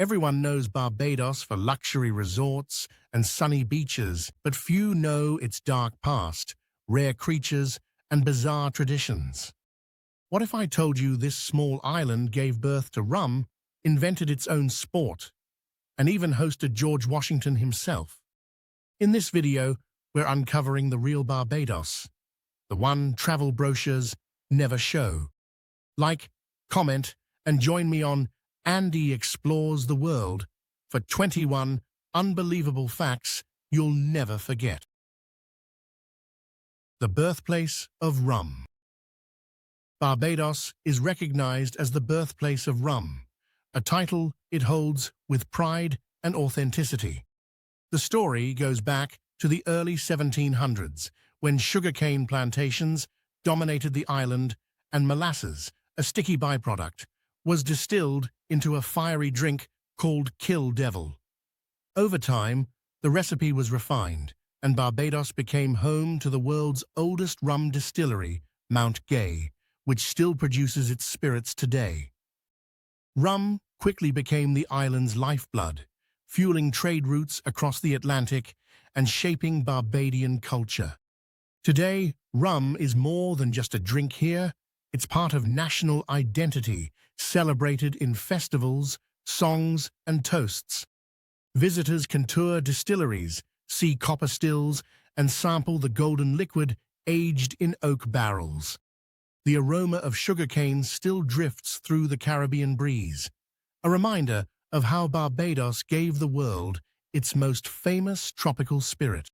Everyone knows Barbados for luxury resorts and sunny beaches, but few know its dark past, rare creatures, and bizarre traditions. What if I told you this small island gave birth to rum, invented its own sport, and even hosted George Washington himself? In this video, we're uncovering the real Barbados, the one travel brochures never show. Like, comment, and join me on Andy Explores the World for 21 unbelievable facts you'll never forget. The birthplace of rum. Barbados is recognized as the birthplace of rum, a title it holds with pride and authenticity. The story goes back to the early 1700s, when sugarcane plantations dominated the island and molasses, a sticky byproduct, was distilled into a fiery drink called Kill Devil. Over time, the recipe was refined, and Barbados became home to the world's oldest rum distillery, Mount Gay, which still produces its spirits today. Rum quickly became the island's lifeblood, fueling trade routes across the Atlantic and shaping Barbadian culture. Today, rum is more than just a drink here. It's part of national identity, celebrated in festivals, songs, and toasts. Visitors can tour distilleries, see copper stills, and sample the golden liquid aged in oak barrels. The aroma of sugarcane still drifts through the Caribbean breeze, a reminder of how Barbados gave the world its most famous tropical spirit.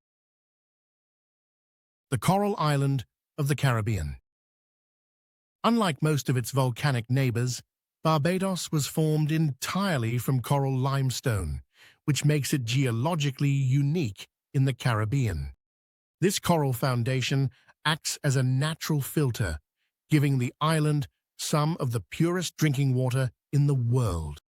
The Coral Island of the Caribbean. Unlike most of its volcanic neighbors, Barbados was formed entirely from coral limestone, which makes it geologically unique in the Caribbean. This coral foundation acts as a natural filter, giving the island some of the purest drinking water in the world.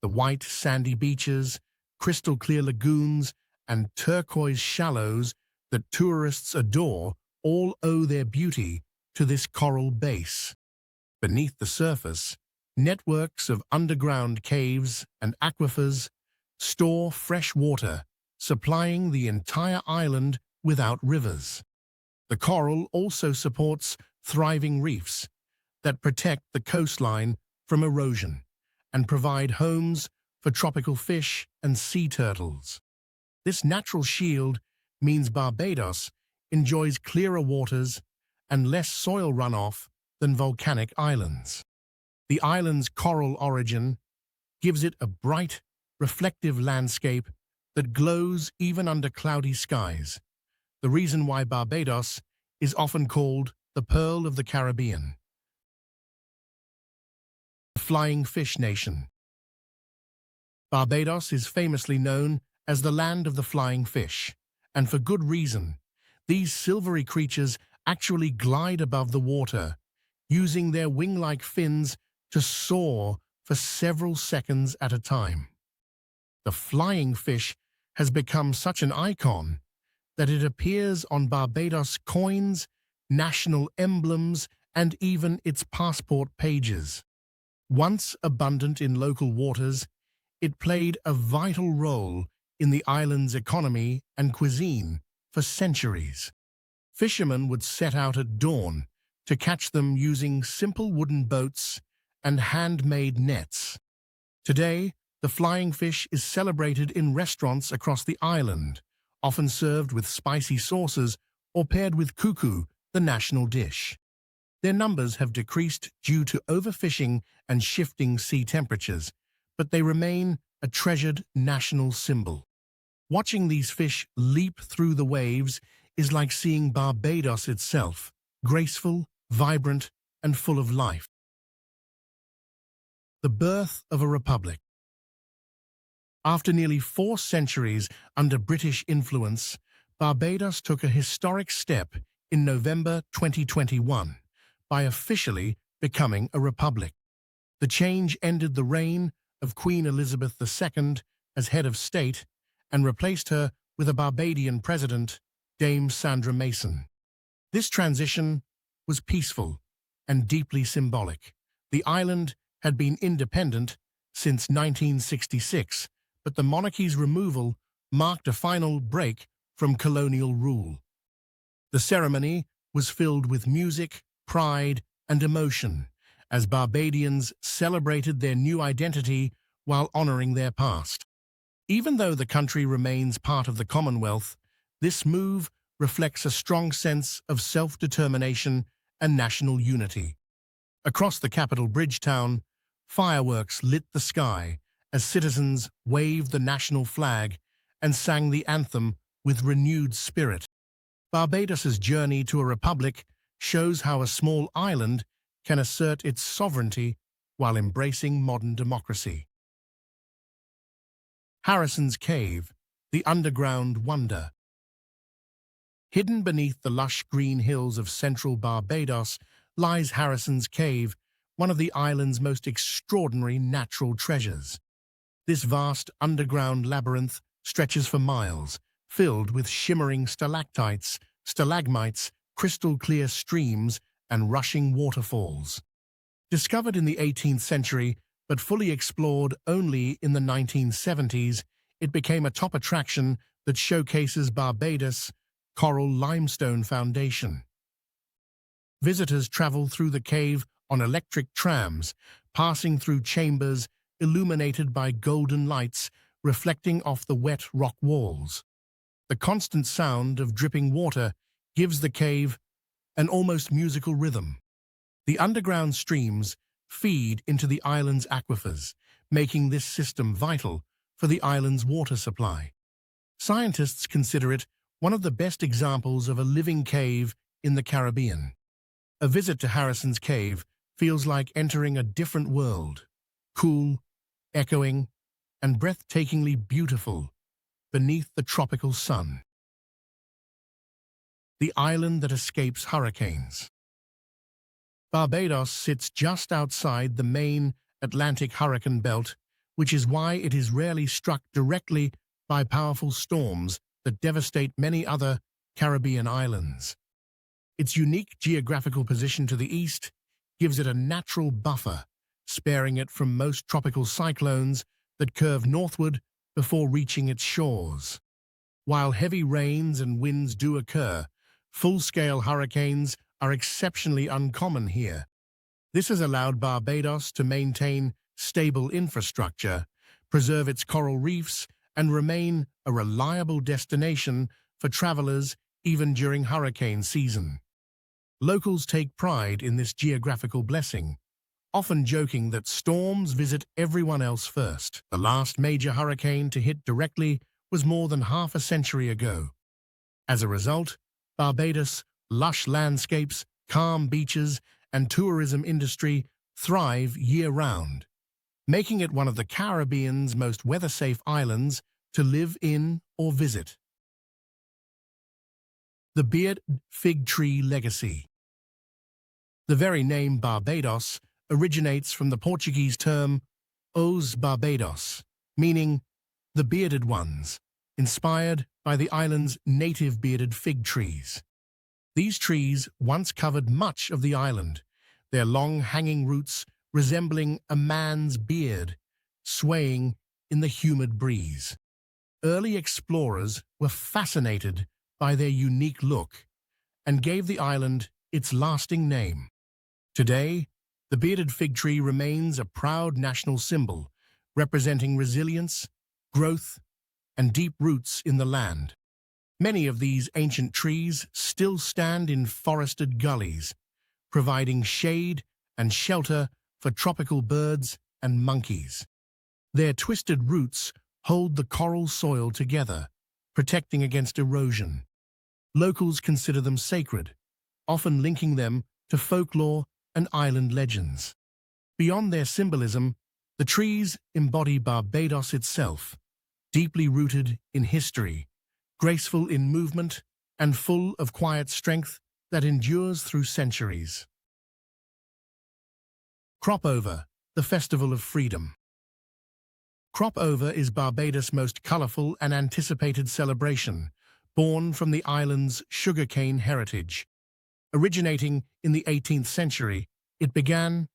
The white sandy beaches, crystal-clear lagoons, and turquoise shallows that tourists adore all owe their beauty to this coral base. Beneath the surface, networks of underground caves and aquifers store fresh water, supplying the entire island without rivers. The coral also supports thriving reefs that protect the coastline from erosion and provide homes for tropical fish and sea turtles. This natural shield means Barbados enjoys clearer waters and less soil runoff than volcanic islands. The island's coral origin gives it a bright, reflective landscape that glows even under cloudy skies, the reason why Barbados is often called the Pearl of the Caribbean. The Flying Fish Nation. Barbados is famously known as the land of the flying fish, and for good reason. These silvery creatures actually glide above the water, using their wing-like fins to soar for several seconds at a time. The flying fish has become such an icon that it appears on Barbados coins, national emblems, and even its passport pages. Once abundant in local waters, it played a vital role in the island's economy and cuisine for centuries. Fishermen would set out at dawn to catch them using simple wooden boats and handmade nets. Today, the flying fish is celebrated in restaurants across the island, often served with spicy sauces or paired with kuku, the national dish. Their numbers have decreased due to overfishing and shifting sea temperatures, but they remain a treasured national symbol. Watching these fish leap through the waves is like seeing Barbados itself, graceful, vibrant, and full of life. The birth of a republic. After nearly 4 centuries under British influence, Barbados took a historic step in November 2021 by officially becoming a republic. The change ended the reign of Queen Elizabeth II as head of state and replaced her with a Barbadian president, Dame Sandra Mason. This transition was peaceful and deeply symbolic. The island had been independent since 1966, but the monarchy's removal marked a final break from colonial rule. The ceremony was filled with music, pride, and emotion as Barbadians celebrated their new identity while honoring their past. Even though the country remains part of the Commonwealth, this move reflects a strong sense of self-determination and national unity. Across the capital Bridgetown, fireworks lit the sky as citizens waved the national flag and sang the anthem with renewed spirit. Barbados's journey to a republic shows how a small island can assert its sovereignty while embracing modern democracy. Harrison's Cave, the underground wonder. Hidden beneath the lush green hills of central Barbados lies Harrison's Cave, one of the island's most extraordinary natural treasures. This vast underground labyrinth stretches for miles, filled with shimmering stalactites, stalagmites, crystal-clear streams, and rushing waterfalls. Discovered in the 18th century, but fully explored only in the 1970s, it became a top attraction that showcases Barbados' coral limestone foundation. Visitors travel through the cave on electric trams, passing through chambers illuminated by golden lights reflecting off the wet rock walls. The constant sound of dripping water gives the cave an almost musical rhythm. The underground streams feed into the island's aquifers, making this system vital for the island's water supply. Scientists consider it one of the best examples of a living cave in the Caribbean. A visit to Harrison's Cave feels like entering a different world, cool, echoing, and breathtakingly beautiful beneath the tropical sun. The island that escapes hurricanes. Barbados sits just outside the main Atlantic hurricane belt, which is why it is rarely struck directly by powerful storms that devastate many other Caribbean islands. Its unique geographical position to the east gives it a natural buffer, sparing it from most tropical cyclones that curve northward before reaching its shores. While heavy rains and winds do occur, full-scale hurricanes are exceptionally uncommon here. This has allowed Barbados to maintain stable infrastructure, preserve its coral reefs, and remain a reliable destination for travelers even during hurricane season. Locals take pride in this geographical blessing, often joking that storms visit everyone else first. The last major hurricane to hit directly was more than half a century ago. As a result, Barbados' lush landscapes, calm beaches, and tourism industry thrive year-round, making it one of the Caribbean's most weather-safe islands to live in or visit. The bearded fig tree legacy. The very name Barbados originates from the Portuguese term Os Barbados, meaning the bearded ones, inspired by the island's native bearded fig trees. These trees once covered much of the island, their long hanging roots resembling a man's beard, swaying in the humid breeze. Early explorers were fascinated by their unique look and gave the island its lasting name. Today, the bearded fig tree remains a proud national symbol, representing resilience, growth, and deep roots in the land. Many of these ancient trees still stand in forested gullies, providing shade and shelter for tropical birds and monkeys. Their twisted roots hold the coral soil together, protecting against erosion. Locals consider them sacred, often linking them to folklore and island legends. Beyond their symbolism, the trees embody Barbados itself, deeply rooted in history, graceful in movement, and full of quiet strength that endures through centuries. Crop Over, the Festival of Freedom. Crop Over is Barbados' most colorful and anticipated celebration, born from the island's sugarcane heritage. Originating in the 18th century, it began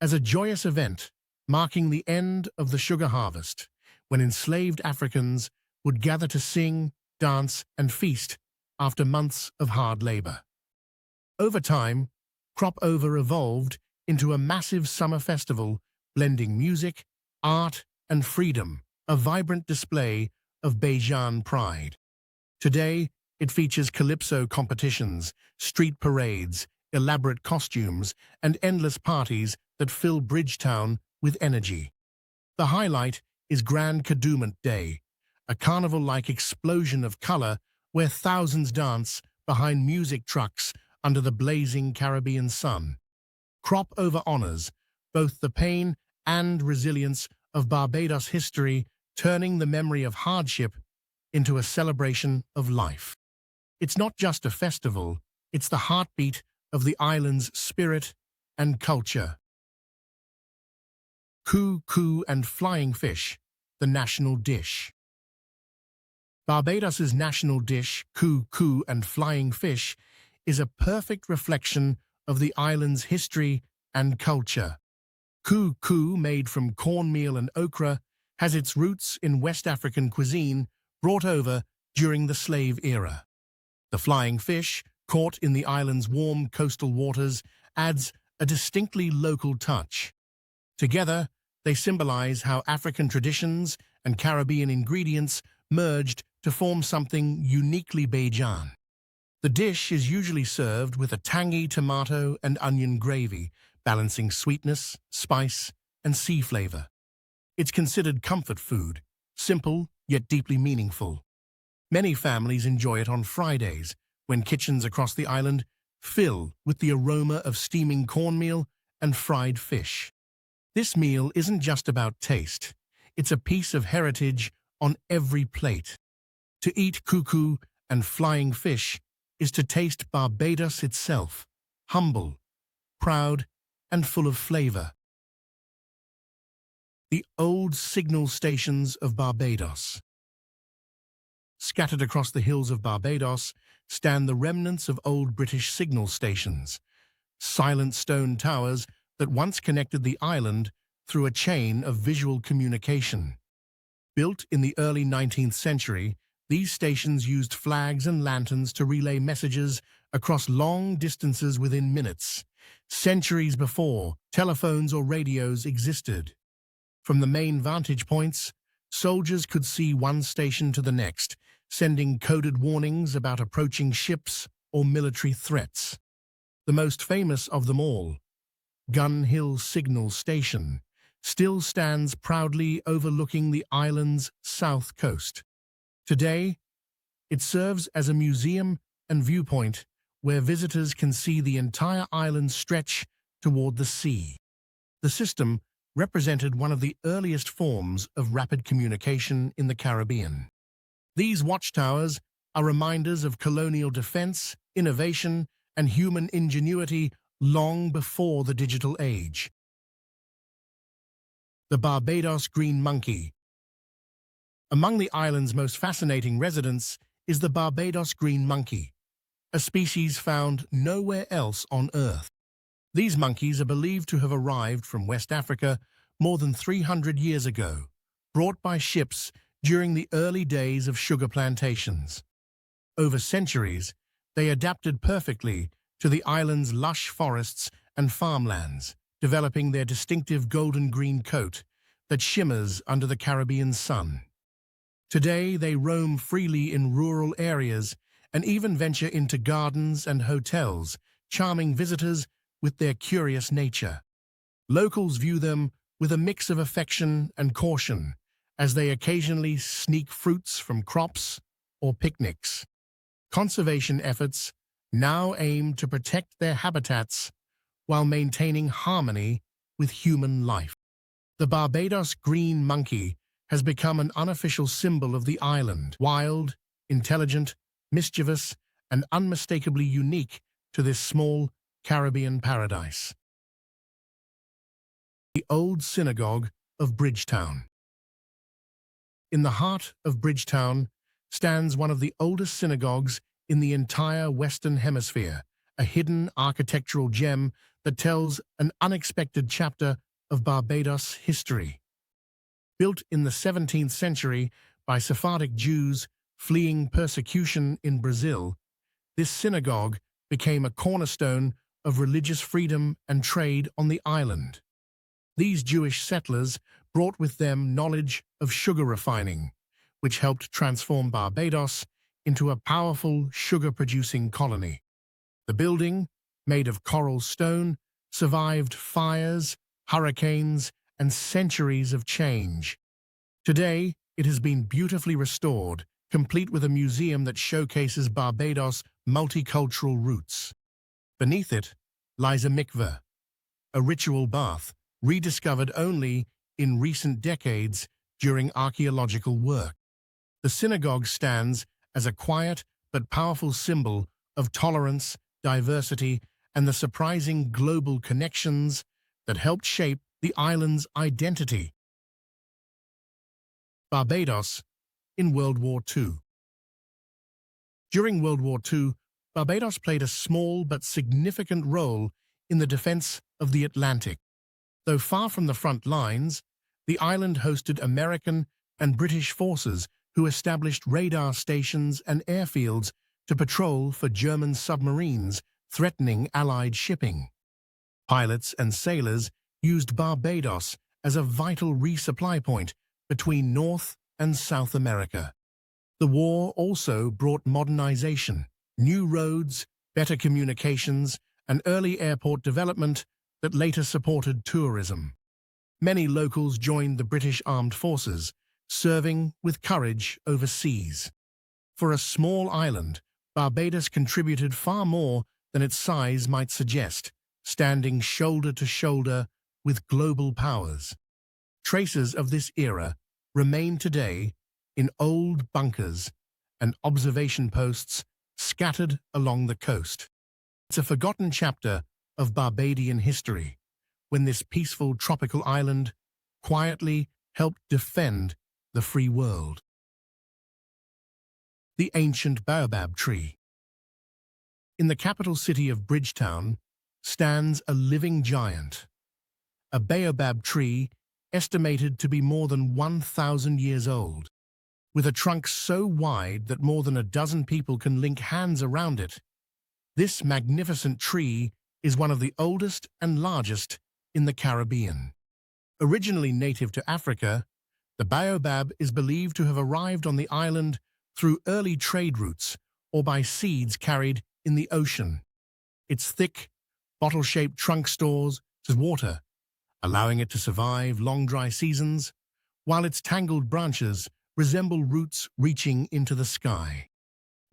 as a joyous event marking the end of the sugar harvest, when enslaved Africans would gather to sing, dance, and feast after months of hard labor. Over time, Crop Over evolved into a massive summer festival blending music, art, and freedom, a vibrant display of Bajan pride. Today, it features calypso competitions, street parades, elaborate costumes, and endless parties that fill Bridgetown with energy. The highlight is Grand Kadooment Day, a carnival-like explosion of color where thousands dance behind music trucks under the blazing Caribbean sun. Crop Over honors both the pain and resilience of Barbados history, turning the memory of hardship into a celebration of life. It's not just a festival, it's the heartbeat of the island's spirit and culture. Coo and flying fish, the national dish. Barbados's national dish, coo and flying fish, is a perfect reflection of the island's history and culture. Coo, made from cornmeal and okra, has its roots in West African cuisine brought over during the slave era. The flying fish, caught in the island's warm coastal waters, adds a distinctly local touch. Together, they symbolize how African traditions and Caribbean ingredients merged to form something uniquely Bajan. The dish is usually served with a tangy tomato and onion gravy, balancing sweetness, spice, and sea flavor. It's considered comfort food, simple yet deeply meaningful. Many families enjoy it on Fridays, when kitchens across the island fill with the aroma of steaming cornmeal and fried fish. This meal isn't just about taste, it's a piece of heritage on every plate. To eat coo and flying fish is to taste Barbados itself, humble, proud, and full of flavor. The old signal stations of Barbados. Scattered across the hills of Barbados stand the remnants of old British signal stations, silent stone towers that once connected the island through a chain of visual communication. Built in the early 19th century, these stations used flags and lanterns to relay messages across long distances within minutes, centuries before telephones or radios existed. From the main vantage points, soldiers could see one station to the next, sending coded warnings about approaching ships or military threats. The most famous of them all, Gun Hill Signal Station, still stands proudly overlooking the island's south coast. Today, it serves as a museum and viewpoint where visitors can see the entire island stretch toward the sea. The system represented one of the earliest forms of rapid communication in the Caribbean. These watchtowers are reminders of colonial defense, innovation, and human ingenuity long before the digital age. The Barbados green monkey. Among the island's most fascinating residents is the Barbados green monkey, a species found nowhere else on Earth. These monkeys are believed to have arrived from West Africa more than 300 years ago, brought by ships during the early days of sugar plantations. Over centuries, they adapted perfectly to the island's lush forests and farmlands, developing their distinctive golden-green coat that shimmers under the Caribbean sun. Today, they roam freely in rural areas and even venture into gardens and hotels, charming visitors with their curious nature. Locals view them with a mix of affection and caution, as they occasionally sneak fruits from crops or picnics. Conservation efforts now aim to protect their habitats while maintaining harmony with human life. The Barbados green monkey has become an unofficial symbol of the island, wild, intelligent, mischievous, and unmistakably unique to this small Caribbean paradise. The Old Synagogue of Bridgetown. In the heart of Bridgetown stands one of the oldest synagogues in the entire Western Hemisphere, a hidden architectural gem that tells an unexpected chapter of Barbados history. Built in the 17th century by Sephardic Jews fleeing persecution in Brazil, this synagogue became a cornerstone of religious freedom and trade on the island. These Jewish settlers brought with them knowledge of sugar refining, which helped transform Barbados into a powerful sugar-producing colony. The building, made of coral stone, survived fires, hurricanes, and centuries of change. Today, it has been beautifully restored, complete with a museum that showcases Barbados' multicultural roots. Beneath it lies a mikveh, a ritual bath rediscovered only in recent decades during archaeological work. The synagogue stands as a quiet but powerful symbol of tolerance, diversity, and the surprising global connections that helped shape the island's identity. Barbados in World War II. During World War II, Barbados played a small but significant role in the defense of the Atlantic. Though far from the front lines, the island hosted American and British forces who established radar stations and airfields to patrol for German submarines threatening Allied shipping. Pilots and sailors used Barbados as a vital resupply point between North and South America. The war also brought modernization, new roads, better communications, and early airport development that later supported tourism. Many locals joined the British Armed Forces, serving with courage overseas. For a small island, Barbados contributed far more than its size might suggest, standing shoulder to shoulder with global powers. Traces of this era remain today in old bunkers and observation posts scattered along the coast. It's a forgotten chapter of Barbadian history, when this peaceful tropical island quietly helped defend the free world. The ancient baobab tree. In the capital city of Bridgetown stands a living giant, a baobab tree estimated to be more than 1,000 years old. With a trunk so wide that more than a dozen people can link hands around it, this magnificent tree is one of the oldest and largest in the Caribbean. Originally native to Africa, the baobab is believed to have arrived on the island through early trade routes or by seeds carried in the ocean. Its thick, bottle-shaped trunk stores water, allowing it to survive long dry seasons, while its tangled branches resemble roots reaching into the sky.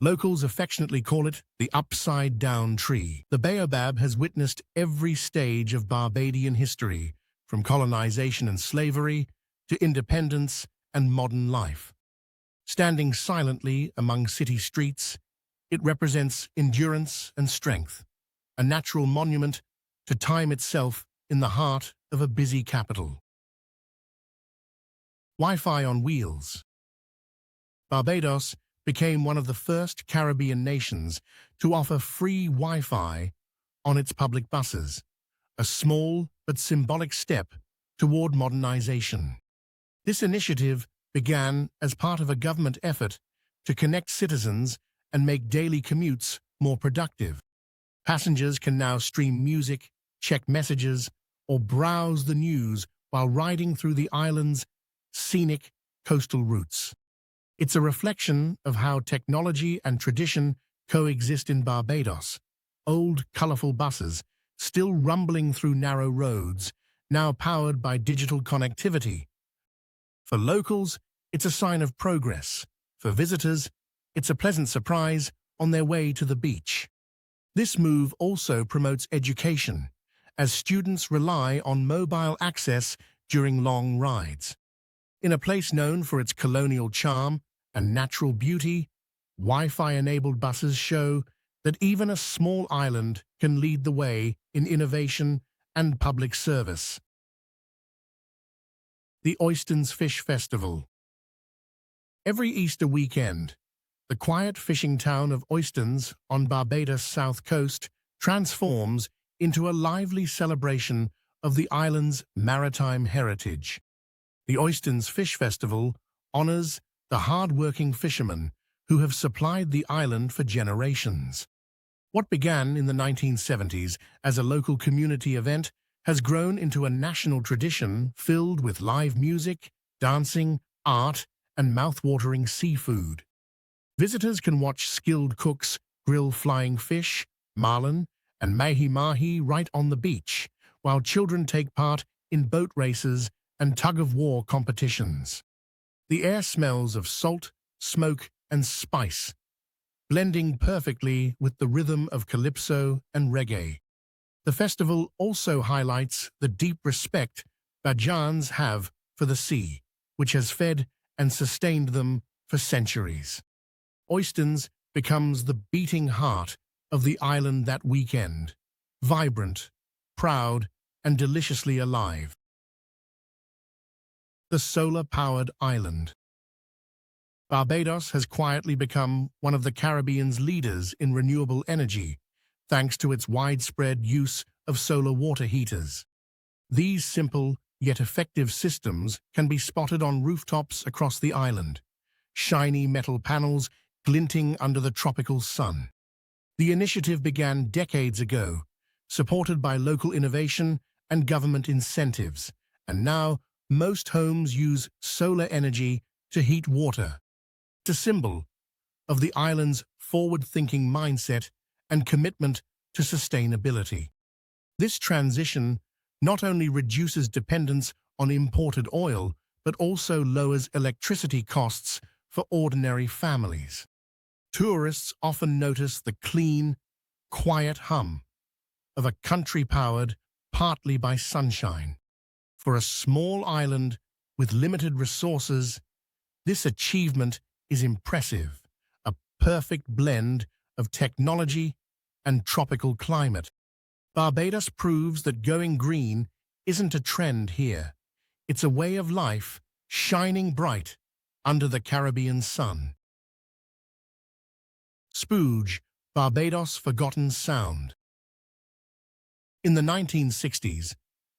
Locals affectionately call it the upside-down tree. The baobab has witnessed every stage of Barbadian history, from colonization and slavery to independence and modern life. Standing silently among city streets, it represents endurance and strength, a natural monument to time itself in the heart of a busy capital. Wi-Fi on wheels. Barbados became one of the first Caribbean nations to offer free Wi-Fi on its public buses, a small but symbolic step toward modernization. This initiative began as part of a government effort to connect citizens and make daily commutes more productive. Passengers can now stream music, check messages, or browse the news while riding through the island's scenic coastal routes. It's a reflection of how technology and tradition coexist in Barbados. Old, colorful buses, still rumbling through narrow roads, now powered by digital connectivity. For locals, it's a sign of progress. For visitors, it's a pleasant surprise on their way to the beach. This move also promotes education, as students rely on mobile access during long rides. In a place known for its colonial charm and natural beauty, Wi-Fi-enabled buses show that even a small island can lead the way in innovation and public service. The Oystons Fish Festival. Every Easter weekend, the quiet fishing town of Oystons on Barbados' south coast transforms into a lively celebration of the island's maritime heritage. The Oystins Fish Festival honors the hard-working fishermen who have supplied the island for generations. What began in the 1970s as a local community event has grown into a national tradition filled with live music, dancing, art, and mouth-watering seafood. Visitors can watch skilled cooks grill flying fish, marlin, and mahi-mahi right on the beach, while children take part in boat races and tug-of-war competitions. The air smells of salt, smoke, and spice, blending perfectly with the rhythm of calypso and reggae. The festival also highlights the deep respect Bajans have for the sea, which has fed and sustained them for centuries. Oystins becomes the beating heart of the island that weekend, vibrant, proud, and deliciously alive. The solar-powered island. Barbados has quietly become one of the Caribbean's leaders in renewable energy, thanks to its widespread use of solar water heaters. These simple yet effective systems can be spotted on rooftops across the island, shiny metal panels glinting under the tropical sun. The initiative began decades ago, supported by local innovation and government incentives, and now most homes use solar energy to heat water. It's a symbol of the island's forward-thinking mindset and commitment to sustainability. This transition not only reduces dependence on imported oil, but also lowers electricity costs for ordinary families. Tourists often notice the clean, quiet hum of a country powered partly by sunshine. For a small island with limited resources, this achievement is impressive, a perfect blend of technology and tropical climate. Barbados proves that going green isn't a trend here. It's a way of life shining bright under the Caribbean sun. Spooge, Barbados' forgotten sound. In the 1960s,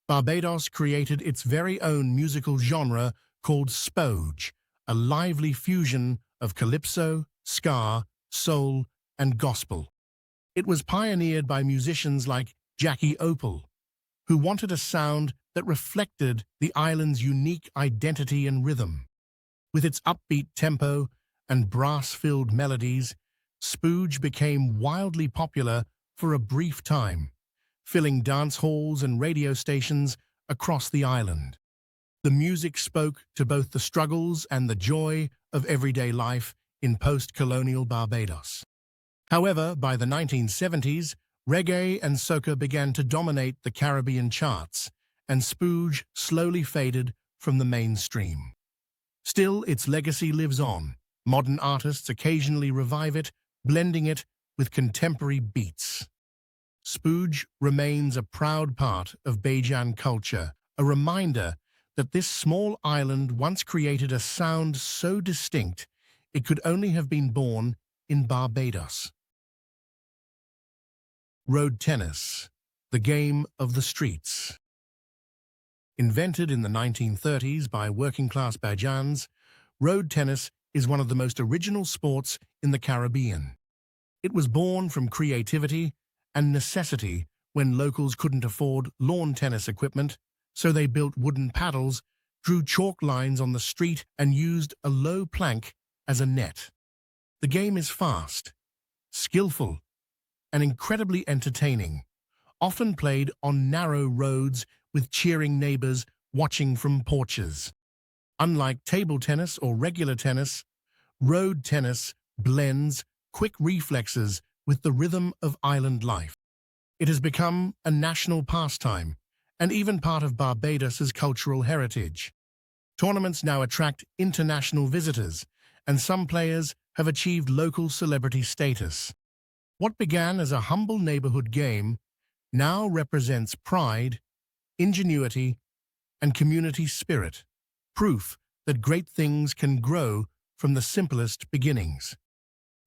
Barbados created its very own musical genre called spooge, a lively fusion of calypso, ska, soul, and gospel. It was pioneered by musicians like Jackie Opal, who wanted a sound that reflected the island's unique identity and rhythm. With its upbeat tempo and brass-filled melodies, spooge became wildly popular for a brief time, filling dance halls and radio stations across the island. The music spoke to both the struggles and the joy of everyday life in post-colonial Barbados. However, by the 1970s, reggae and soca began to dominate the Caribbean charts, and spooge slowly faded from the mainstream. Still, its legacy lives on. Modern artists occasionally revive it, blending it with contemporary beats. Spooge remains a proud part of Bajan culture, a reminder that this small island once created a sound so distinct it could only have been born in Barbados. Road tennis, the game of the streets. Invented in the 1930s by working-class Bajans, road tennis is one of the most original sports in the Caribbean. It was born from creativity and necessity when locals couldn't afford lawn tennis equipment, so they built wooden paddles, drew chalk lines on the street, and used a low plank as a net. The game is fast, skillful, and incredibly entertaining, often played on narrow roads with cheering neighbors watching from porches. Unlike table tennis or regular tennis, road tennis blends quick reflexes with the rhythm of island life. It has become a national pastime and even part of Barbados's cultural heritage. Tournaments now attract international visitors, and some players have achieved local celebrity status. What began as a humble neighborhood game now represents pride, ingenuity, and community spirit, proof that great things can grow from the simplest beginnings.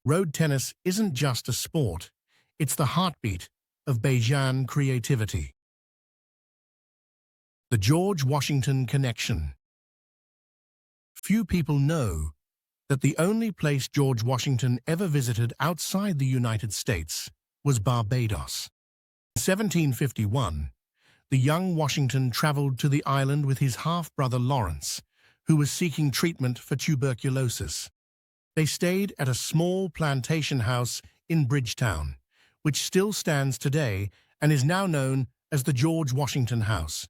Road tennis isn't just a sport, it's the heartbeat of Bajan creativity. The George Washington Connection. Few people know that the only place George Washington ever visited outside the United States was Barbados. In 1751, the young Washington traveled to the island with his half-brother Lawrence, who was seeking treatment for tuberculosis. They stayed at a small plantation house in Bridgetown, which still stands today and is now known as the George Washington House.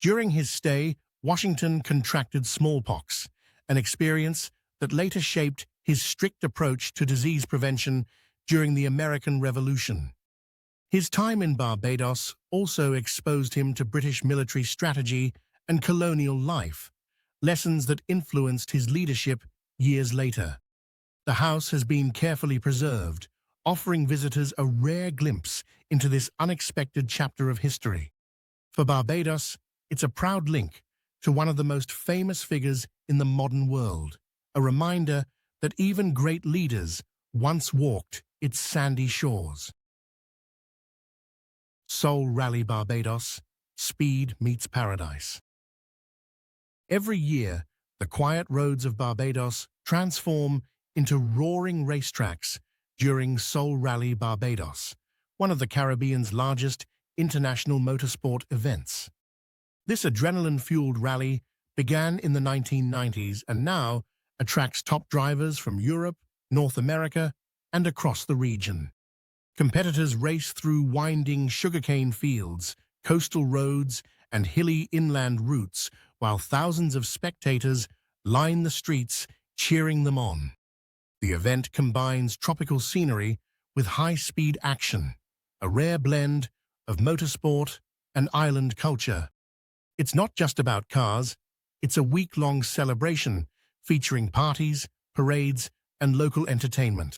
During his stay, Washington contracted smallpox, an experience that later shaped his strict approach to disease prevention during the American Revolution. His time in Barbados also exposed him to British military strategy and colonial life, lessons that influenced his leadership years later. The house has been carefully preserved, offering visitors a rare glimpse into this unexpected chapter of history. For Barbados, it's a proud link to one of the most famous figures in the modern world, a reminder that even great leaders once walked its sandy shores. Soul Rally Barbados, speed meets paradise. Every year, the quiet roads of Barbados transform into roaring racetracks during Soul Rally Barbados, one of the Caribbean's largest international motorsport events. This adrenaline-fueled rally began in the 1990s and now attracts top drivers from Europe, North America, and across the region. Competitors race through winding sugarcane fields, coastal roads, and hilly inland routes, while thousands of spectators line the streets cheering them on. The event combines tropical scenery with high-speed action, a rare blend of motorsport and island culture. It's not just about cars, it's a week-long celebration featuring parties, parades, and local entertainment.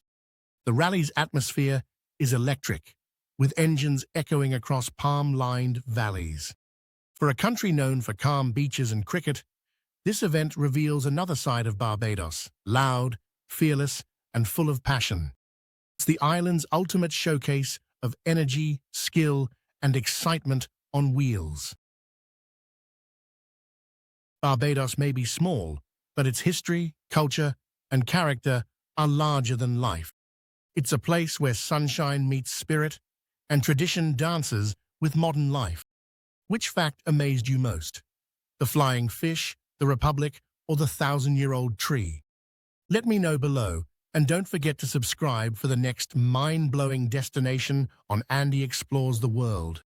The rally's atmosphere is electric, with engines echoing across palm-lined valleys. For a country known for calm beaches and cricket, this event reveals another side of Barbados, loud, fearless, and full of passion. It's the island's ultimate showcase of energy, skill, and excitement on wheels. Barbados may be small, but its history, culture, and character are larger than life. It's a place where sunshine meets spirit and tradition dances with modern life. Which fact amazed you most? The flying fish, the Republic, or the 1,000-year-old tree? Let me know below, and don't forget to subscribe for the next mind-blowing destination on Andy Explores the World.